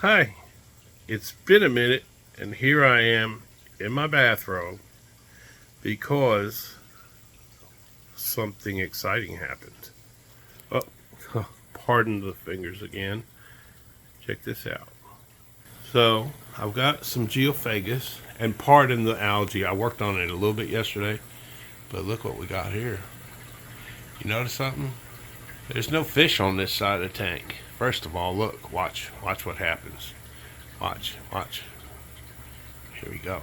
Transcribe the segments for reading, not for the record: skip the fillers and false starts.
Hi, it's been a minute, and here I am in my bathrobe because something exciting happened. Oh, pardon the fingers again. Check this out. So, I've got some geophagus, and pardon the algae. I worked on it a little bit yesterday, but look what we got here. You notice something? There's no fish on this side of the tank. First of all, look, watch what happens. Watch. Here we go.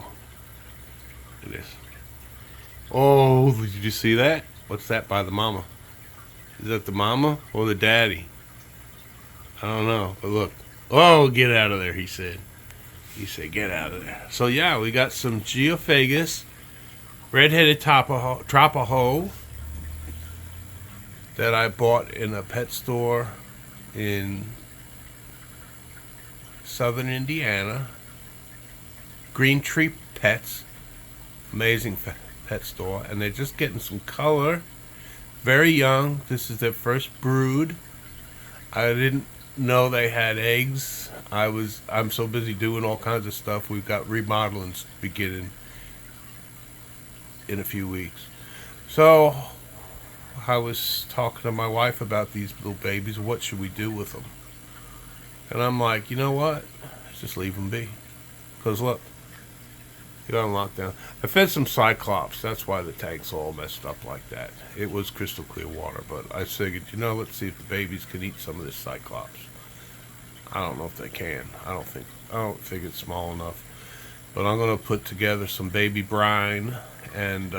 Look at this. Oh, did you see that? What's that by the mama? Is that the mama or the daddy? I don't know, but look. Oh, get out of there, he said. He said, get out of there. So, yeah, we got some geophagus, red-headed tropaho that I bought in a pet store in southern Indiana. Green Tree Pets. Amazing pet store. And they're just getting some color. Very young. This is their first brood. I didn't know they had eggs. I'm so busy doing all kinds of stuff. We've got remodeling beginning in a few weeks. So I was talking to my wife about these little babies. What should we do with them? And I'm like, you know what? Let's just leave them be. Because look, you're on lockdown. I fed some Cyclops. That's why the tank's all messed up like that. It was crystal clear water, but I figured, let's see if the babies can eat some of this Cyclops. I don't know if they can. I don't think it's small enough. But I'm going to put together some baby brine, and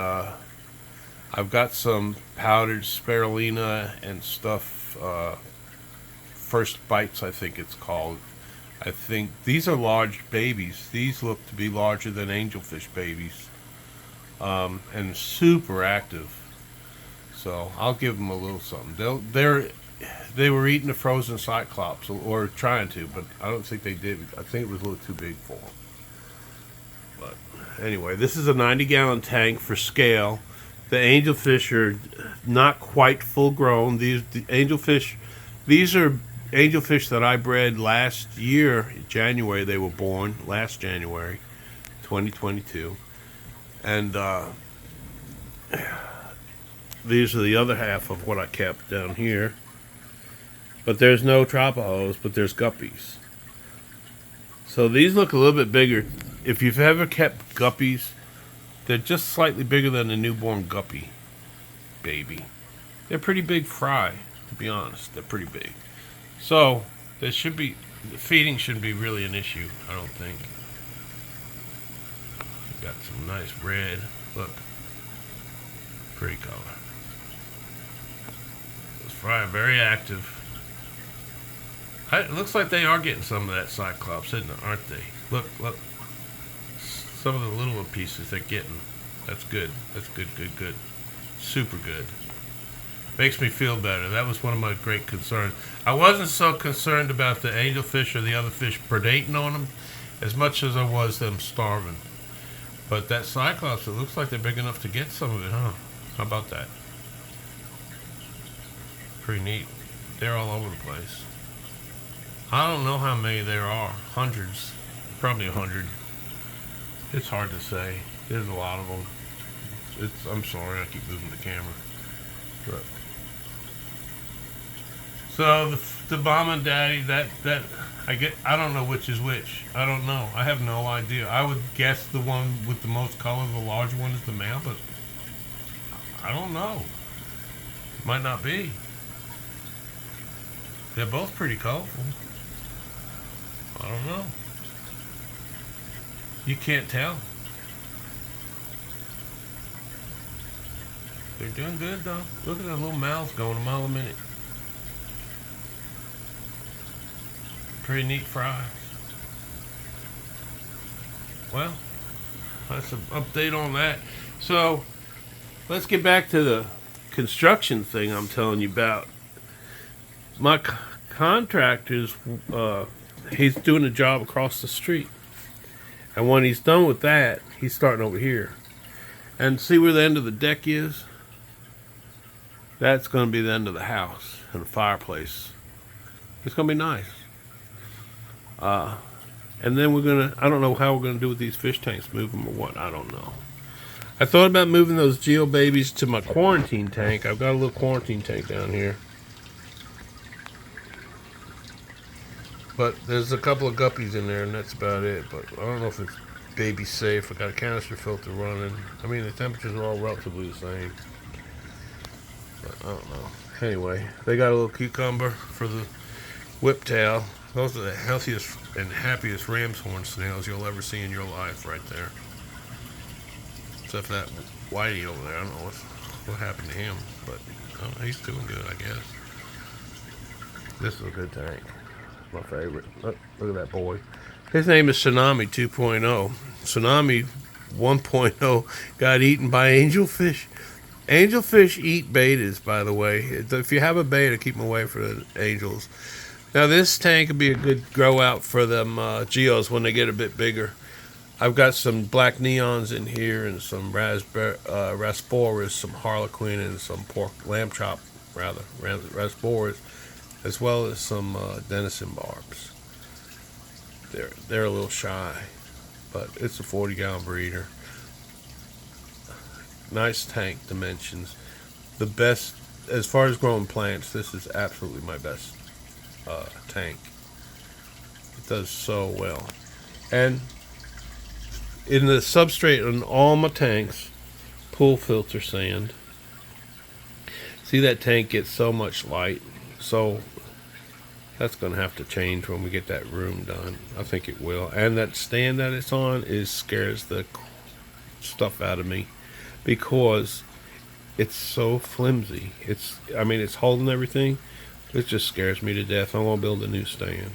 I've got some powdered spirulina and stuff. First bites, I think it's called. I think these are large babies. These look to be larger than angelfish babies, and super active. So I'll give them a little something. They were eating the frozen Cyclops, or trying to, but I don't think they did. I think it was a little too big for them. But anyway, this is a 90-gallon tank for scale. The angelfish are not quite full grown. These are angelfish that I bred last year, January. They were born last January, 2022, and these are the other half of what I kept down here. But there's no tropahos, but there's guppies. So these look a little bit bigger. If you've ever kept guppies, they're just slightly bigger than a newborn guppy baby. They're pretty big fry, to be honest. They're pretty big. So the feeding shouldn't be really an issue, I don't think. Got some nice red. Look, pretty color. Those fry are very active. It looks like they are getting some of that Cyclops, aren't they? Look. Some of the littler pieces they're getting. That's good. That's good. Super good. Makes me feel better. That was one of my great concerns. I wasn't so concerned about the angelfish or the other fish predating on them as much as I was them starving. But that Cyclops, it looks like they're big enough to get some of it, huh? How about that? Pretty neat. They're all over the place. I don't know how many there are. Hundreds. Probably 100. It's hard to say. There's a lot of them. I'm sorry, I keep moving the camera. But so the mom and daddy, that I don't know which is which. I don't know. I have no idea. I would guess the one with the most color, the larger one, is the male, but I don't know. Might not be. They're both pretty colorful. I don't know. You can't tell. They're doing good though. Look at that little mouth going a mile a minute. Pretty neat fry. Well, that's an update on that. So, let's get back to the construction thing I'm telling you about. My contractor's, he's doing a job across the street. And when he's done with that, he's starting over here. And see where the end of the deck is? That's going to be the end of the house and the fireplace. It's going to be nice. And then I don't know how we're gonna do with these fish tanks, move them or what, I don't know. I thought about moving those Geo babies to my quarantine tank. I've got a little quarantine tank down here. But there's a couple of guppies in there, and that's about it. But I don't know if it's baby safe. I got a canister filter running. I mean, the temperatures are all relatively the same. But I don't know. Anyway, they got a little cucumber for the whiptail. Those are the healthiest and happiest ram's horn snails you'll ever see in your life right there. Except for that whitey over there. I don't know what happened to him. But he's doing good, I guess. This is a good tank. My favorite. Look at that boy. His name is Tsunami 2.0. Tsunami 1.0 got eaten by angelfish. Angelfish eat betas, by the way. If you have a beta, keep them away from the angels. Now, this tank would be a good grow out for them geos when they get a bit bigger. I've got some black neons in here and some rasboras, some harlequin, and some lamb chop, rasboras, as well as some denison barbs. They're a little shy, but it's a 40-gallon breeder. Nice tank dimensions. The best, as far as growing plants, this is absolutely my best tank. It does so well. And in the substrate on all my tanks, pool filter sand. See, that tank gets so much light, so that's going to have to change when we get that room done. I think it will. And that stand that it's on scares the stuff out of me because it's so flimsy. It's holding everything. It just scares me to death. I want to build a new stand.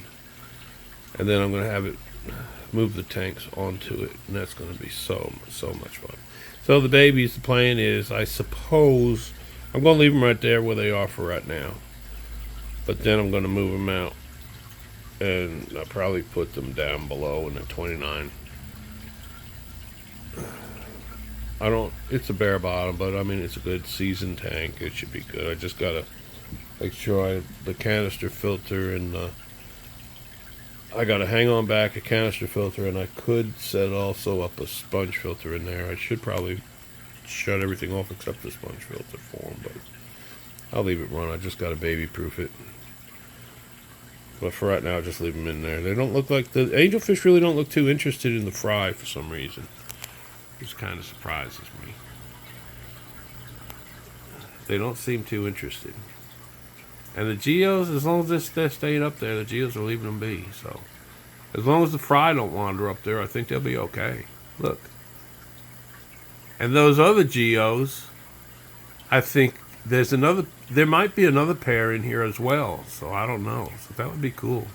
And then I'm going to have it move the tanks onto it. And that's going to be so much fun. So the babies, the plan is, I suppose, I'm going to leave them right there where they are for right now. But then I'm going to move them out, and I'll probably put them down below in the 29. It's a bare bottom, but I mean, it's a good seasoned tank. It should be good. I just got to make sure the canister filter, and I got to hang on back a canister filter, and I could set also up a sponge filter in there. I should probably shut everything off except the sponge filter for them, but I'll leave it run. I just got to baby proof it. But for right now, I'll just leave them in there. They don't look like the angelfish really don't look too interested in the fry for some reason. Which kind of surprises me. They don't seem too interested. And the geos, as long as they're staying up there, the geos are leaving them be. So, as long as the fry don't wander up there, I think they'll be okay. Look. And those other geos, I think there might be another pair in here as well. So I don't know. So that would be cool.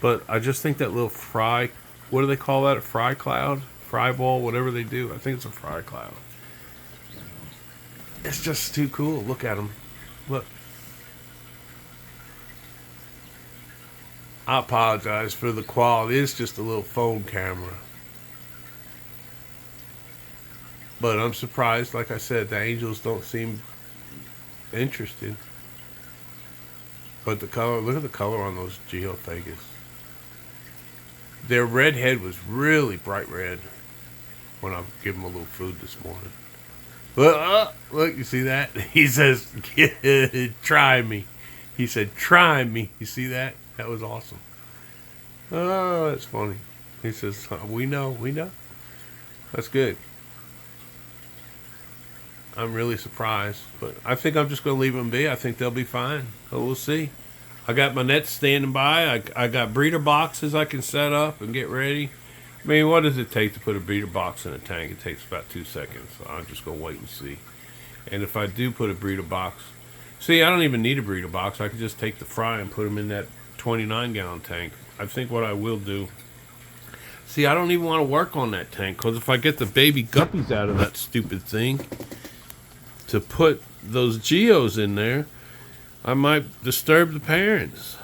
But I just think that little fry, what do they call that? A fry cloud? Fry ball, whatever they do. I think it's a fry cloud. It's just too cool. Look at them. Look. I apologize for the quality. It's just a little phone camera. But I'm surprised. Like I said, the angels don't seem interested. But the color, look at the color on those Geophagus. Their red head was really bright red when I gave them a little food this morning. Look, you see that? He says, try me. He said, try me. You see that? That was awesome. Oh, that's funny. He says, we know. That's good. I'm really surprised, but I think I'm just going to leave them be. I think they'll be fine. But we'll see. I got my nets standing by. I got breeder boxes I can set up and get ready. I mean, what does it take to put a breeder box in a tank? It takes about 2 seconds. So I'm just going to wait and see. And if I do put a breeder box, see, I don't even need a breeder box. I can just take the fry and put them in that 29-gallon tank. I think what I will do, see, I don't even want to work on that tank, because if I get the baby guppies out of that stupid thing to put those geos in there, I might disturb the parents.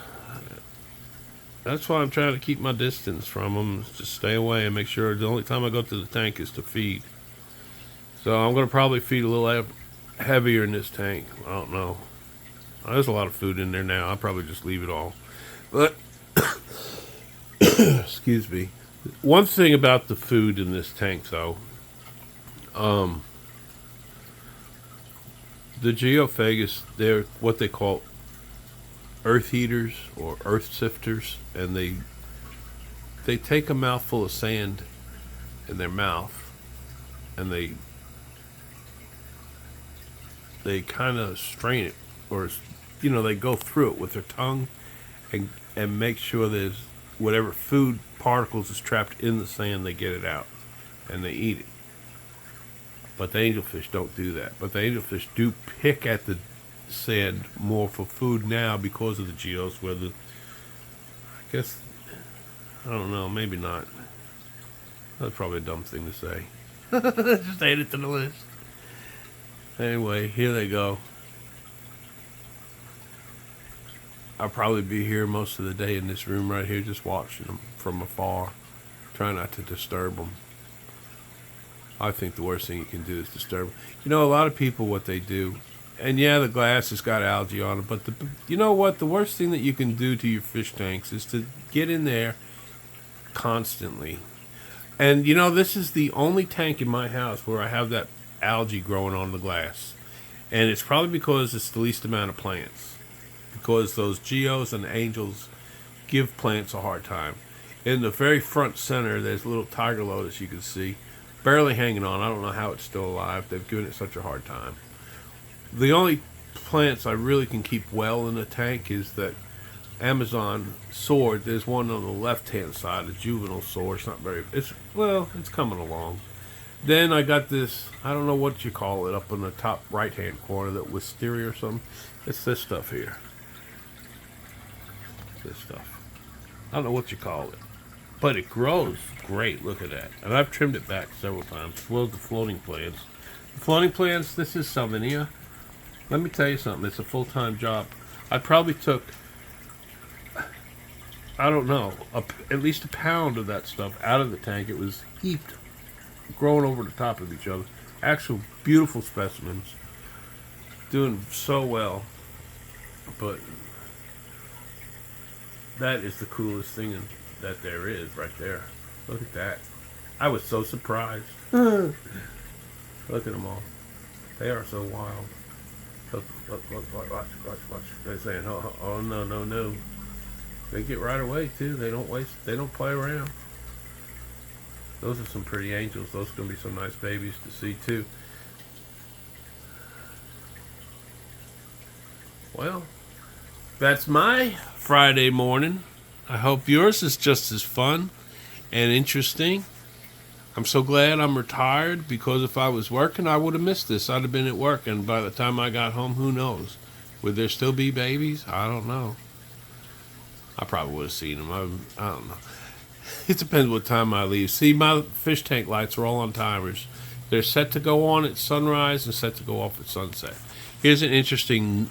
That's why I'm trying to keep my distance from them. Just stay away and make sure the only time I go to the tank is to feed. So I'm going to probably feed a little heavier in this tank. I don't know. There's a lot of food in there now. I'll probably just leave it all. But Excuse me. One thing about the food in this tank, though, um, the geophagus, they're what they call earth eaters or earth sifters, and they take a mouthful of sand in their mouth, and they kind of strain it, or they go through it with their tongue, and make sure there's whatever food particles is trapped in the sand, they get it out, and they eat it. But the angelfish don't do that. But the angelfish do pick at the sand more for food now because of the geos. I guess, I don't know, maybe not. That's probably a dumb thing to say. Just add it to the list. Anyway, here they go. I'll probably be here most of the day in this room right here, just watching them from afar, trying not to disturb them. I think the worst thing you can do is disturb them. A lot of people, what they do, and yeah, the glass has got algae on it, but you know what? The worst thing that you can do to your fish tanks is to get in there constantly. And this is the only tank in my house where I have that algae growing on the glass. And it's probably because it's the least amount of plants. Because those geos and angels give plants a hard time. In the very front center, there's a little tiger lotus you can see, barely hanging on. I don't know how it's still alive. They've given it such a hard time. The only plants I really can keep well in the tank is that Amazon sword. There's one on the left-hand side, a juvenile sword. It's coming along. Then I got this, I don't know what you call it, up in the top right-hand corner, that wisteria or something. It's this stuff here. This stuff. I don't know what you call it. But it grows great. Look at that. And I've trimmed it back several times. As well as the floating plants. The floating plants, this is Salvinia. Let me tell you something. It's a full-time job. I probably took, I don't know, at least a pound of that stuff out of the tank. It was heaped, growing over the top of each other. Actual beautiful specimens. Doing so well. But that is the coolest thing that there is right there. Look at that. I was so surprised. Look at them all. They are so wild. Look, watch. They're saying, oh, no. They get right away, too. They don't play around. Those are some pretty angels. Those are going to be some nice babies to see, too. Well, that's my Friday morning. I hope yours is just as fun and interesting. I'm so glad I'm retired, because if I was working, I would have missed this. I'd have been at work, and by the time I got home, who knows? Would there still be babies? I don't know. I probably would have seen them. I don't know. It depends what time I leave. See, my fish tank lights are all on timers. They're set to go on at sunrise and set to go off at sunset. Here's an interesting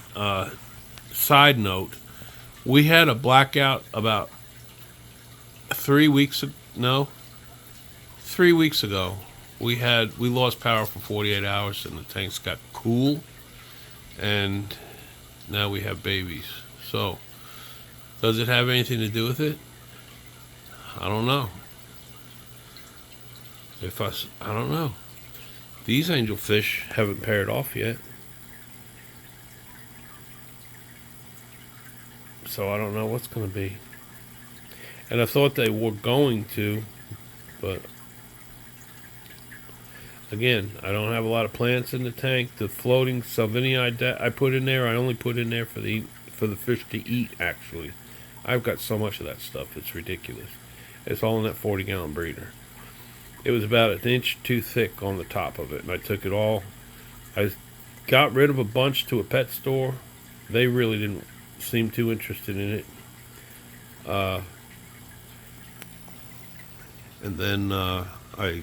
side note. We had a blackout about 3 weeks ago. We lost power for 48 hours, and the tanks got cool, and now we have babies. So, does it have anything to do with it? I don't know. I don't know. These angelfish haven't paired off yet. So I don't know what's going to be. And I thought they were going to, but again, I don't have a lot of plants in the tank. The floating Salvinia I put in there, I only put in there for the fish to eat, actually. I've got so much of that stuff, it's ridiculous. It's all in that 40-gallon breeder. It was about an inch too thick on the top of it, and I took it all. I got rid of a bunch to a pet store. They really didn't seem too interested in it. And then I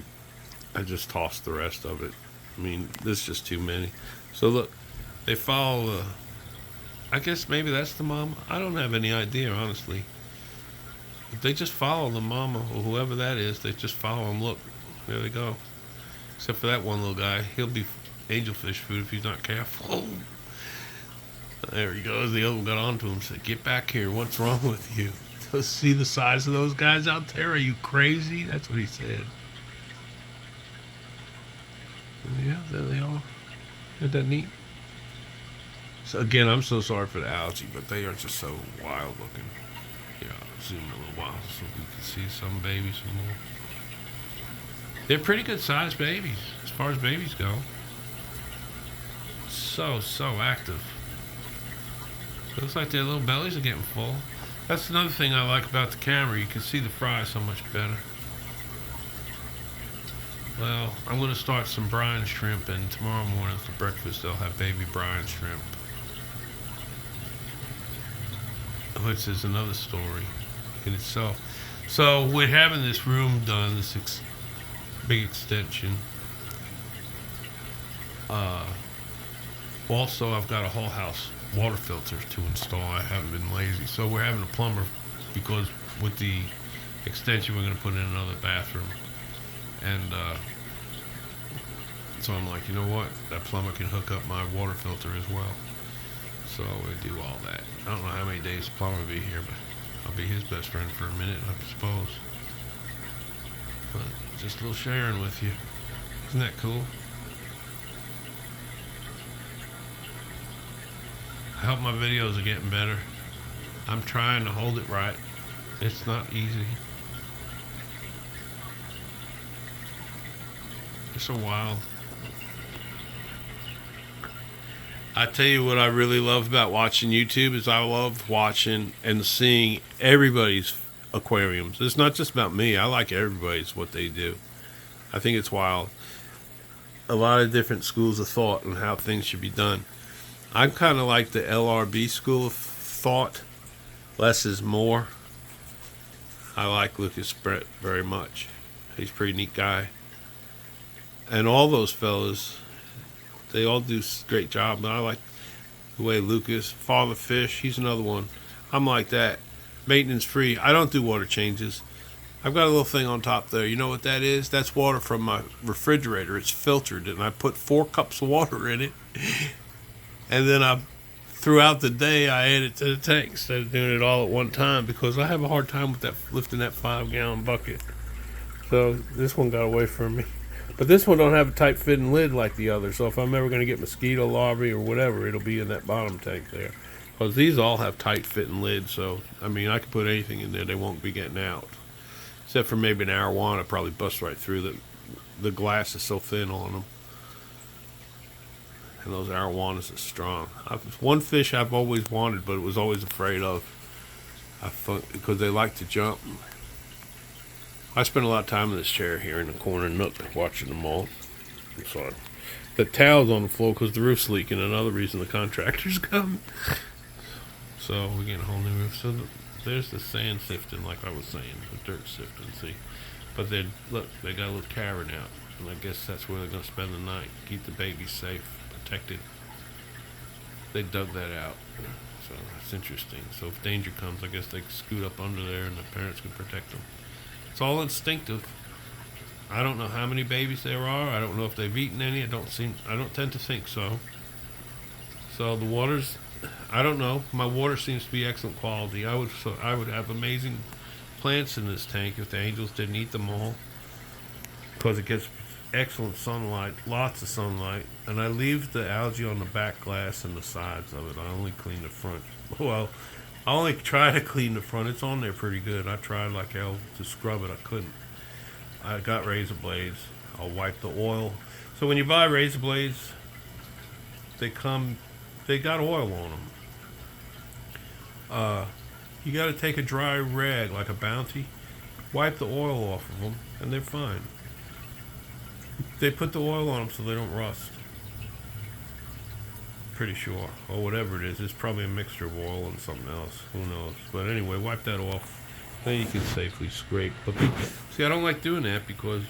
just tossed the rest of it. I mean, there's just too many. So look, they follow I guess maybe that's the mama. I don't have any idea, honestly. But they just follow the mama, or whoever that is. They just follow them. Look, there they go. Except for that one little guy. He'll be angelfish food if he's not careful. There he goes. The other one got onto him and said, "Get back here. What's wrong with you?" See the size of those guys out there? Are you crazy? That's what he said. Yeah, there they are. Isn't that neat? So again, I'm so sorry for the algae, but they are just so wild looking. Yeah, I'll zoom in a little while so we can see some babies some more. They're pretty good sized babies as far as babies go. So active. Looks like their little bellies are getting full. That's another thing I like about the camera. You can see the fry so much better. Well, I'm going to start some brine shrimp, and tomorrow morning for breakfast they'll have baby brine shrimp. Which is another story in itself. So we're having this room done, this big extension. Also, I've got a whole house water filter to install. I haven't been lazy. So we're having a plumber because with the extension we're going to put in another bathroom. And so I'm like, you know what? That plumber can hook up my water filter as well. So we do all that. I don't know how many days the plumber will be here, but I'll be his best friend for a minute, I suppose. But just a little sharing with you. Isn't that cool? I hope my videos are getting better. I'm trying to hold it right. It's not easy. It's so wild. I tell you what I really love about watching YouTube is I love watching and seeing everybody's aquariums. It's not just about me. I like everybody's what they do. I think it's wild. A lot of different schools of thought on how things should be done. I'm kind of like the LRB school of thought. Less is more. I like Lucas Brett very much. He's a pretty neat guy. And all those fellas, they all do a great job. But I like the way Lucas, Father Fish, he's another one. I'm like that. Maintenance free. I don't do water changes. I've got a little thing on top there. You know what that is? That's water from my refrigerator. It's filtered, and I put 4 cups of water in it. And then throughout the day, I add it to the tank instead of doing it all at one time because I have a hard time with that lifting that 5-gallon bucket. So this one got away from me. But this one don't have a tight fitting lid like the other. So if I'm ever going to get mosquito larvae or whatever, it'll be in that bottom tank there. Because these all have tight fitting lids. So, I mean, I can put anything in there. They won't be getting out. Except for maybe an arowana probably busts right through. The glass is so thin on them. And those arowanas are strong. One fish I've always wanted, but was always afraid of. Because they like to jump. I spend a lot of time in this chair here in the corner nook watching them all. I'm sorry. The towel's on the floor because the roof's leaking. Another reason the contractor's coming. So we're getting a whole new roof. So there's the sand sifting, like I was saying, the dirt sifting. See, but they got a little cavern out, and I guess that's where they're gonna spend the night, keep the babies safe, protected. They dug that out, so it's interesting. So if danger comes, I guess they can scoot up under there, and the parents can protect them. It's all instinctive. I don't know how many babies there are. I don't know if they've eaten any. I don't tend to think so. So the water's, I don't know. My water seems to be excellent quality. I would have amazing plants in this tank if the angels didn't eat them all, because it gets excellent sunlight, lots of sunlight, and I leave the algae on the back glass and the sides of it. I only clean the front. Well, I only try to clean the front. It's on there pretty good. I tried like hell to scrub it. I couldn't. I got razor blades. I'll wipe the oil. So when you buy razor blades, they got oil on them. You got to take a dry rag like a Bounty, wipe the oil off of them, and they're fine. They put the oil on them so they don't rust. Pretty sure, or whatever it is. It's probably a mixture of oil and something else. Who knows? But anyway, wipe that off. Then you can safely scrape. But see, I don't like doing that because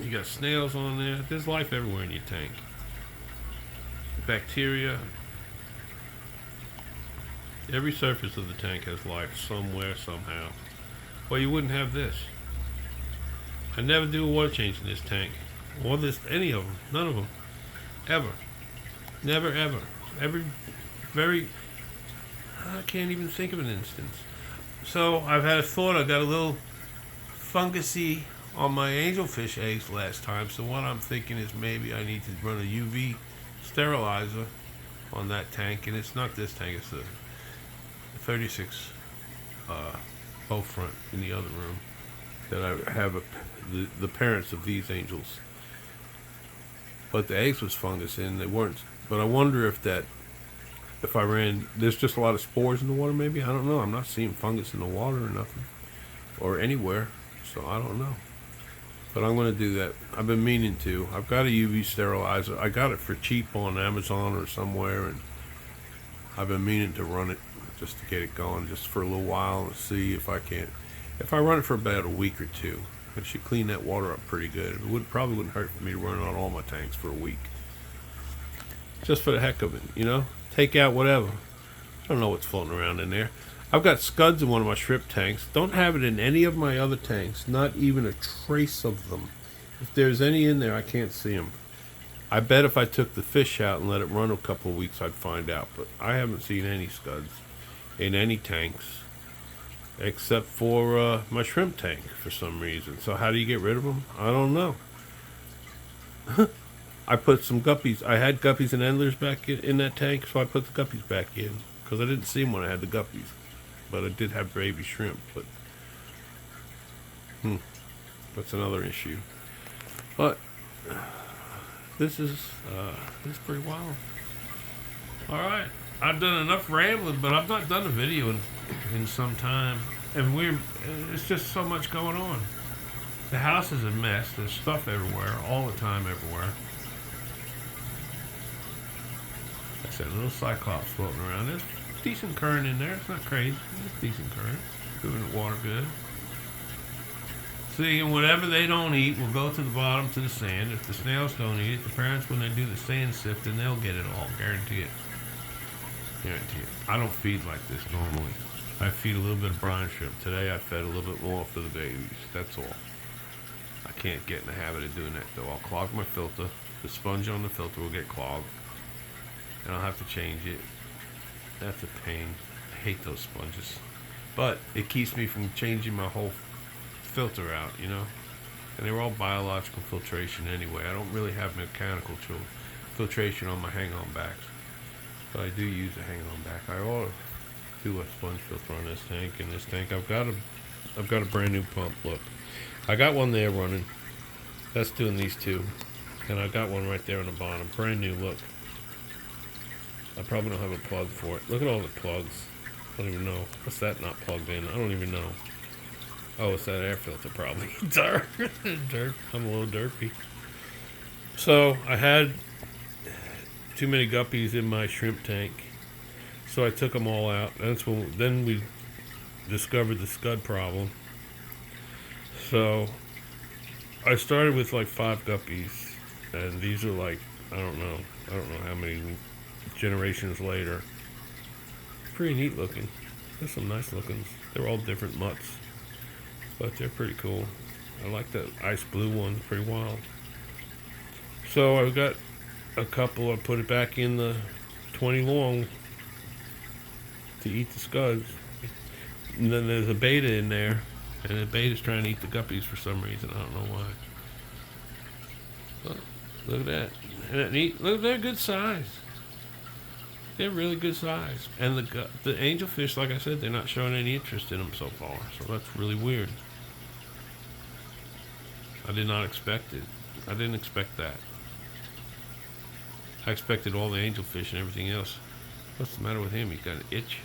you got snails on there. There's life everywhere in your tank. Bacteria. Every surface of the tank has life somewhere, somehow. Well, you wouldn't have this. I never do a water change in this tank. Or any of them. None of them. Ever. Never, ever. I can't even think of an instance. So I've had a thought. I got a little fungusy on my angelfish eggs last time. So what I'm thinking is maybe I need to run a UV sterilizer on that tank, and it's not this tank. It's the 36 bow front in the other room that I have the parents of these angels. But the eggs was fungus and they weren't. But I wonder if if I ran, there's just a lot of spores in the water. Maybe, I don't know. I'm not seeing fungus in the water or nothing or anywhere, so I don't know. But I'm going to do that. I've been meaning to. I've got a UV sterilizer. I got it for cheap on Amazon or somewhere, and I've been meaning to run it just to get it going, just for a little while, and see if I can't. If I run it for about a week or two, it should clean that water up pretty good. It probably wouldn't hurt for me to run it on all my tanks for a week, just for the heck of it, you know. Take out whatever. I don't know what's floating around in there. I've got scuds in one of my shrimp tanks. Don't have it in any of my other tanks. Not even a trace of them. If there's any in there, I can't see them. I bet if I took the fish out and let it run a couple of weeks, I'd find out. But I haven't seen any scuds in any tanks except for my shrimp tank for some reason. So how do you get rid of them? I don't know. I put some guppies. I had guppies and endlers back in that tank, so I put the guppies back in because I didn't see them when I had the guppies. But I did have baby shrimp. But that's another issue. But this is pretty wild. All right, I've done enough rambling, but I've not done a video in some time, and it's just so much going on. The house is a mess. There's stuff everywhere, all the time, everywhere. That's a little cyclops floating around. There's decent current in there. It's not crazy. It's decent current. Moving the water good. See, and whatever they don't eat will go to the bottom to the sand. If the snails don't eat it, the parents, when they do the sand sifting, they'll get it all. Guarantee it. Guarantee it. I don't feed like this normally. I feed a little bit of brine shrimp. Today I fed a little bit more for the babies. That's all. I can't get in the habit of doing that though. I'll clog my filter. The sponge on the filter will get clogged. And I'll have to change it. That's a pain. I hate those sponges. But it keeps me from changing my whole filter out, you know. And they're all biological filtration anyway. I don't really have mechanical filtration on my hang-on backs. But I do use a hang-on back. I ought to do a sponge filter on this tank. And this tank, I've got a brand new pump. Look, I got one there running. That's doing these two. And I got one right there on the bottom. Brand new, look. I probably don't have a plug for it. Look at all the plugs. I don't even know. What's that not plugged in? I don't even know. Oh, it's that air filter probably. Dirt. I'm a little derpy. So I had too many guppies in my shrimp tank. So I took them all out. Then we discovered the scud problem. So I started with like 5 guppies. And these are like, I don't know how many generations later. Pretty neat looking. There's some nice lookings. They're all different mutts, but they're pretty cool. I like that ice blue one. Pretty wild. So I've got a couple. I put it back in the 20 long to eat the scuds. And then there's a beta in there, and the beta's trying to eat the guppies for some reason. I don't know why. But look at that. Isn't that neat? Look, they're good size. They're really good size. And the angelfish, like I said, they're not showing any interest in them so far. So that's really weird. I did not expect it. I didn't expect that. I expected all the angelfish and everything else. What's the matter with him? He's got an itch.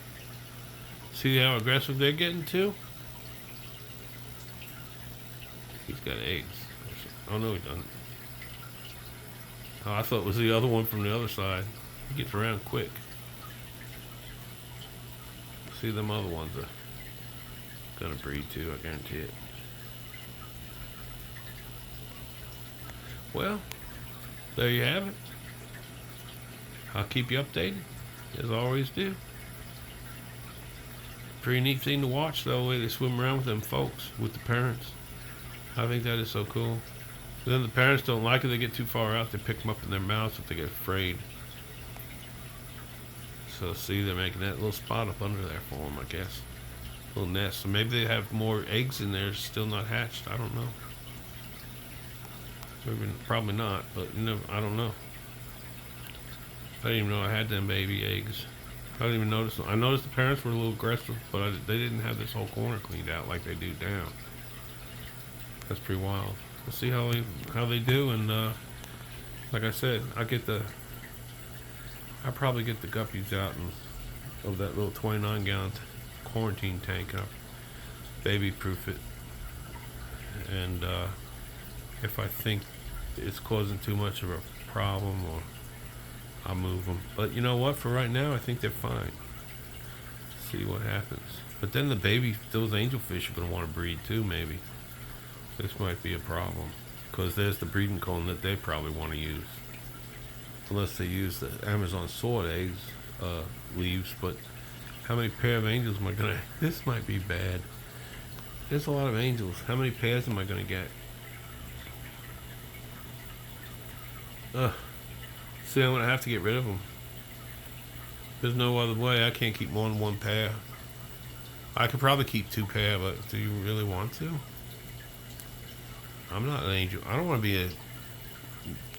See how aggressive they're getting too? He's got eggs. Oh no, he doesn't. Oh, I thought it was the other one from the other side. He gets around quick. See, them other ones are gonna breed too, I guarantee it. Well, there you have it. I'll keep you updated, as I always do. Pretty neat thing to watch, though, the way they swim around with them folks, with the parents. I think that is so cool. But then the parents don't like it, they get too far out, they pick them up in their mouths if they get afraid. So see, they're making that little spot up under there for them, I guess. little nest. So maybe they have more eggs in there still not hatched. I don't know. Maybe, probably not, but you know, I don't know. I didn't even know I had them baby eggs. I didn't even notice them. I noticed the parents were a little aggressive, but they didn't have this whole corner cleaned out like they do down. That's pretty wild. We'll see how they do, and like I said, I probably get the guppies out of that little 29-gallon quarantine tank. I'll baby proof it, and if I think it's causing too much of a problem, or I'll move them. But you know what? For right now, I think they're fine. See what happens. But then those angelfish are going to want to breed too, maybe. This might be a problem. Because there's the breeding cone that they probably want to use. Unless they use the Amazon sword eggs, leaves. But how many pair of angels am I going to... This might be bad. There's a lot of angels. How many pairs am I going to get? See, I'm going to have to get rid of them. There's no other way. I can't keep more than one pair. I could probably keep 2 pair, but do you really want to? I'm not an angel. I don't want to be a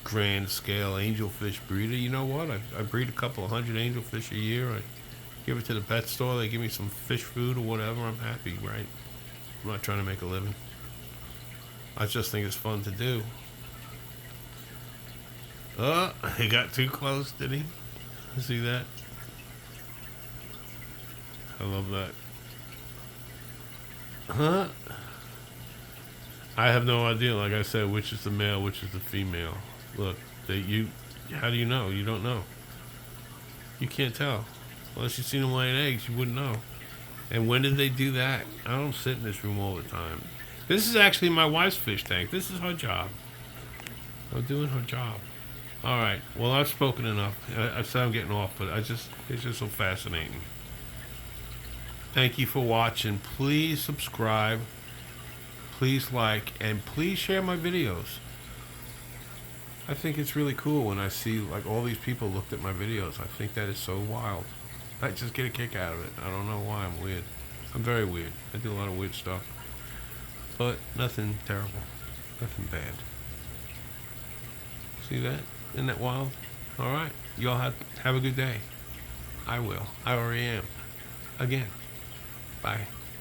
grand scale angelfish breeder. You know what? I breed a couple of 100 angelfish a year. I give it to the pet store. They give me some fish food or whatever. I'm happy, right? I'm not trying to make a living. I just think it's fun to do. Oh, he got too close, did he? See that? I love that. Huh? I have no idea, like I said, which is the male, which is the female. Look, how do you know? You don't know. You can't tell. Unless you've seen them laying eggs, you wouldn't know. And when did they do that? I don't sit in this room all the time. This is actually my wife's fish tank. This is her job. I'm doing her job. All right. Well, I've spoken enough. I said I'm getting off, but it's just so fascinating. Thank you for watching. Please subscribe. Please like, and please share my videos. I think it's really cool when I see like all these people looked at my videos. I think that is so wild. I just get a kick out of it. I don't know why. I'm weird. I'm very weird. I do a lot of weird stuff. But nothing terrible. Nothing bad. See that? Isn't that wild? Alright. Y'all have a good day. I will. I already am. Again. Bye.